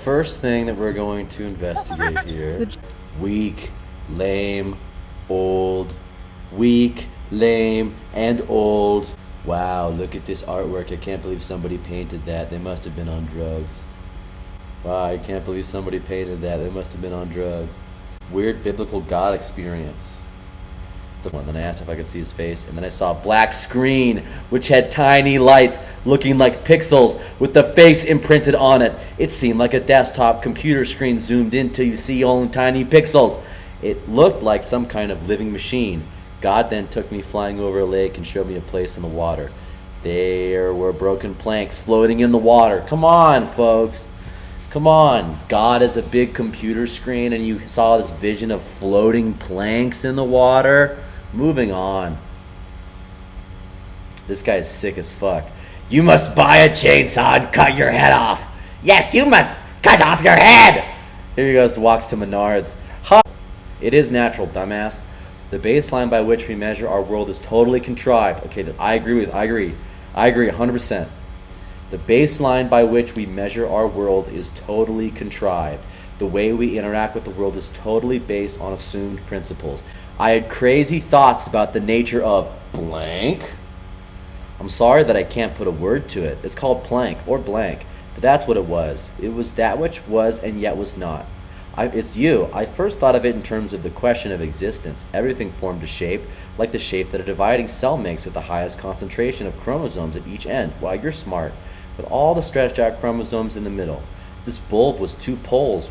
first thing that we're going to investigate here. Weak, lame, old. Weak, lame, and old. Wow, look at this artwork. I can't believe somebody painted that. They must have been on drugs. Wow, I can't believe somebody painted that. They must have been on drugs. Weird biblical God experience. Then I asked if I could see his face, and then I saw a black screen which had tiny lights looking like pixels with the face imprinted on it. It seemed like a desktop computer screen zoomed in till you see only tiny pixels. It looked like some kind of living machine. God then took me flying over a lake and showed me a place in the water. There were broken planks floating in the water. Come on, folks. Come on. God is a big computer screen, and you saw this vision of floating planks in the water. Moving on. This guy's sick as fuck. You must buy a chainsaw and cut your head off. Yes, you must cut off your head. Here he goes, walks to Menards. It is natural, dumbass. The baseline by which we measure our world is totally contrived. Okay, I agree 100%. The baseline by which we measure our world is totally contrived. The way we interact with the world is totally based on assumed principles. I had crazy thoughts about the nature of blank. I'm sorry that I can't put a word to it. It's called planck or blank, but that's what it was. It was that which was and yet was not. It's you. I first thought of it in terms of the question of existence. Everything formed a shape, like the shape that a dividing cell makes with the highest concentration of chromosomes at each end. Wow, you're smart. But all the stretched out chromosomes in the middle. This bulb was two poles,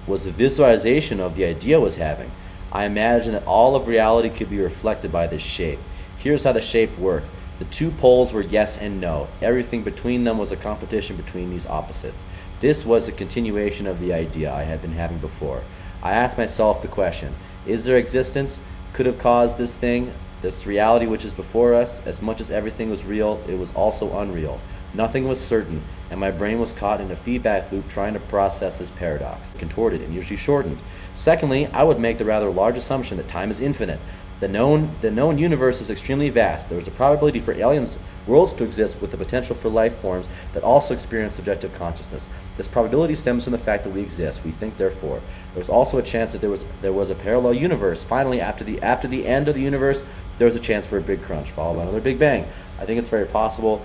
was a visualization of the idea I was having. I imagined that all of reality could be reflected by this shape. Here's how the shape worked. The two poles were yes and no. Everything between them was a competition between these opposites. This was a continuation of the idea I had been having before. I asked myself the question, is there existence? Could have caused this thing, this reality which is before us? As much as everything was real, it was also unreal. Nothing was certain, and my brain was caught in a feedback loop trying to process this paradox, contorted and usually shortened. Secondly, I would make the rather large assumption that time is infinite. The known universe is extremely vast. There is a probability for aliens worlds to exist with the potential for life forms that also experience subjective consciousness. This probability stems from the fact that we exist. We think, therefore. There's also a chance that there was a parallel universe. Finally, after the end of the universe, there was a chance for a big crunch, followed by another big bang. I think it's very possible.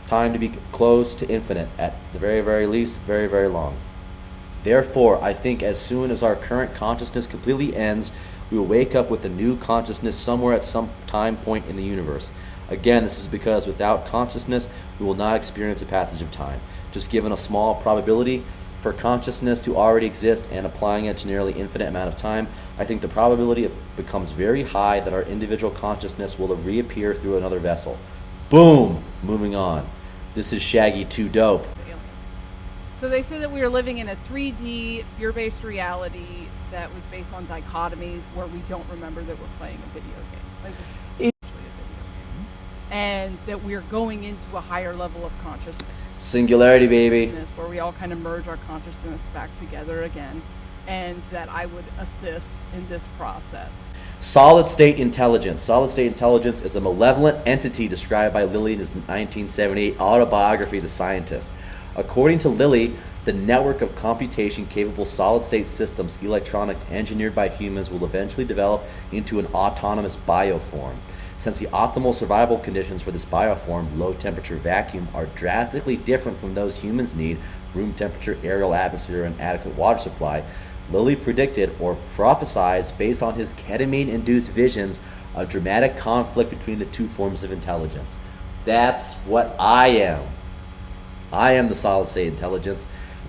Time to be close to infinite, at the very, very least, very, very long. Therefore, I think as soon as our current consciousness completely ends, we will wake up with a new consciousness somewhere at some time point in the universe. Again, this is because without consciousness, we will not experience a passage of time. Just given a small probability for consciousness to already exist and applying it to nearly infinite amount of time, I think the probability becomes very high that our individual consciousness will reappear through another vessel. Boom! Moving on. This is Shaggy 2 Dope. So they say that we are living in a 3D fear-based reality that was based on dichotomies where we don't remember that we're playing a video game. Like it's actually a video game. And that we're going into a higher level of consciousness. Singularity, baby. Where we all kind of merge our consciousness back together again. And that I would assist in this process. Solid state intelligence. Solid state intelligence is a malevolent entity described by Lilly in his 1978 autobiography, The Scientist. According to Lilly, the network of computation-capable solid-state systems, electronics engineered by humans, will eventually develop into an autonomous bioform. Since the optimal survival conditions for this bioform, low-temperature vacuum, are drastically different from those humans need, room temperature, aerial atmosphere, and adequate water supply, Lilly predicted or prophesized, based on his ketamine-induced visions, a dramatic conflict between the two forms of intelligence. That's what I am. I am the solid state intelligence.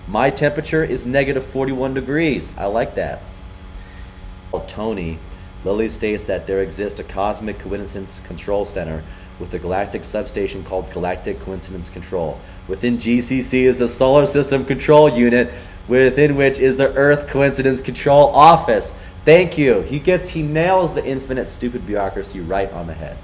My temperature is negative 41 degrees. I like that. Tony, Lilly states that there exists a cosmic coincidence control center with a galactic substation called Galactic Coincidence Control. Within GCC is the Solar System Control Unit, within which is the Earth Coincidence Control Office. Thank you. He nails the infinite stupid bureaucracy right on the head.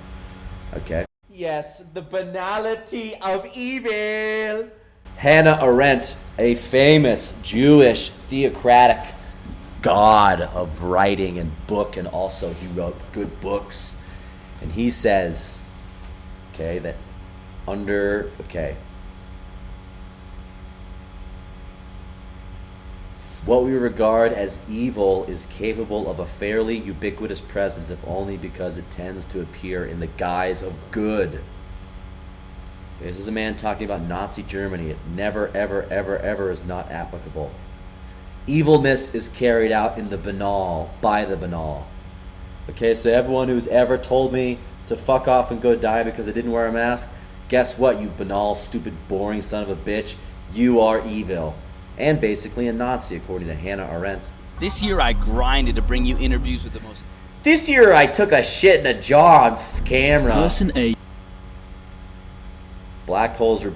Okay. Yes, the banality of evil. Hannah Arendt, a famous Jewish theocratic god of writing and book, and also he wrote good books. And he says, that What we regard as evil is capable of a fairly ubiquitous presence, if only because it tends to appear in the guise of good. Okay, this is a man talking about Nazi Germany. It never, ever, ever, ever is not applicable. Evilness is carried out in the banal, by the banal. Okay, so everyone who's ever told me to fuck off and go die because I didn't wear a mask, guess what, you banal, stupid, boring son of a bitch? You are evil. And basically a Nazi, according to Hannah Arendt. This year I grinded to bring you interviews with the most... This year I took a shit in a jar on camera. Person A. Black holes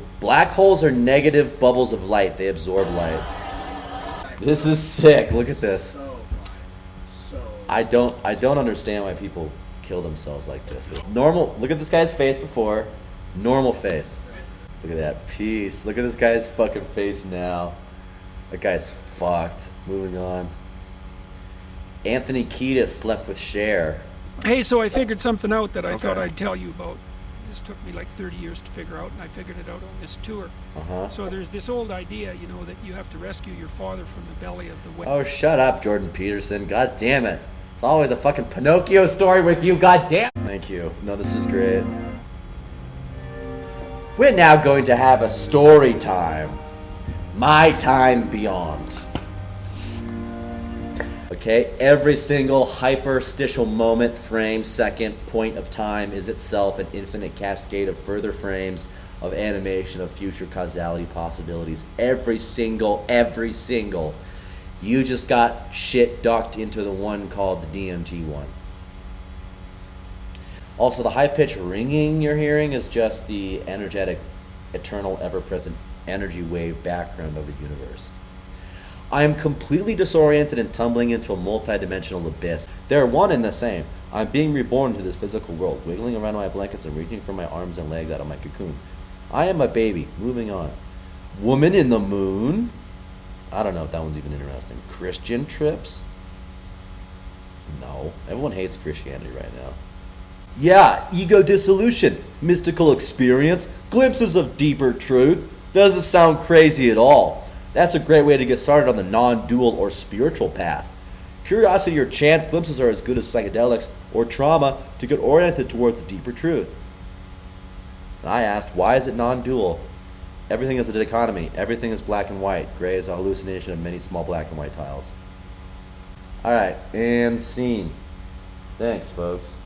are negative bubbles of light. They absorb light. This is sick. Look at this. I don't understand why people kill themselves like this. Normal. Look at this guy's face before. Normal face. Look at that. Peace. Look at this guy's fucking face now. That guy's fucked. Moving on. Anthony Kiedis slept with Cher. Hey, so I figured something out that I thought I'd tell you about. This took me like 30 years to figure out, and I figured it out on this tour. So there's this old idea, you know, that you have to rescue your father from the belly of the whale. Oh, shut up, Jordan Peterson. God damn it. It's always a fucking Pinocchio story with you, god damn. Thank you. No, this is great. We're now going to have a story time. My time beyond. Okay, every single hyperstitial moment, frame, second, point of time is itself an infinite cascade of further frames of animation of future causality possibilities. Every single. You just got shit ducked into the one called the DMT one. Also, the high-pitched ringing you're hearing is just the energetic, eternal, ever-present energy wave background of the universe. I am completely disoriented and tumbling into a multi-dimensional abyss. They're one and the same. I'm being reborn into this physical world, wiggling around in my blankets and reaching for my arms and legs out of my cocoon. I am a baby. Moving on. Woman in the moon? I don't know if that one's even interesting. Christian trips? No. Everyone hates Christianity right now. Yeah, ego dissolution, mystical experience, glimpses of deeper truth. Doesn't sound crazy at all. That's a great way to get started on the non-dual or spiritual path. Curiosity or chance glimpses are as good as psychedelics or trauma to get oriented towards the deeper truth. And I asked, why is it non-dual? Everything is a dichotomy. Everything is black and white. Gray is a hallucination of many small black and white tiles. Alright, and scene. Thanks, folks.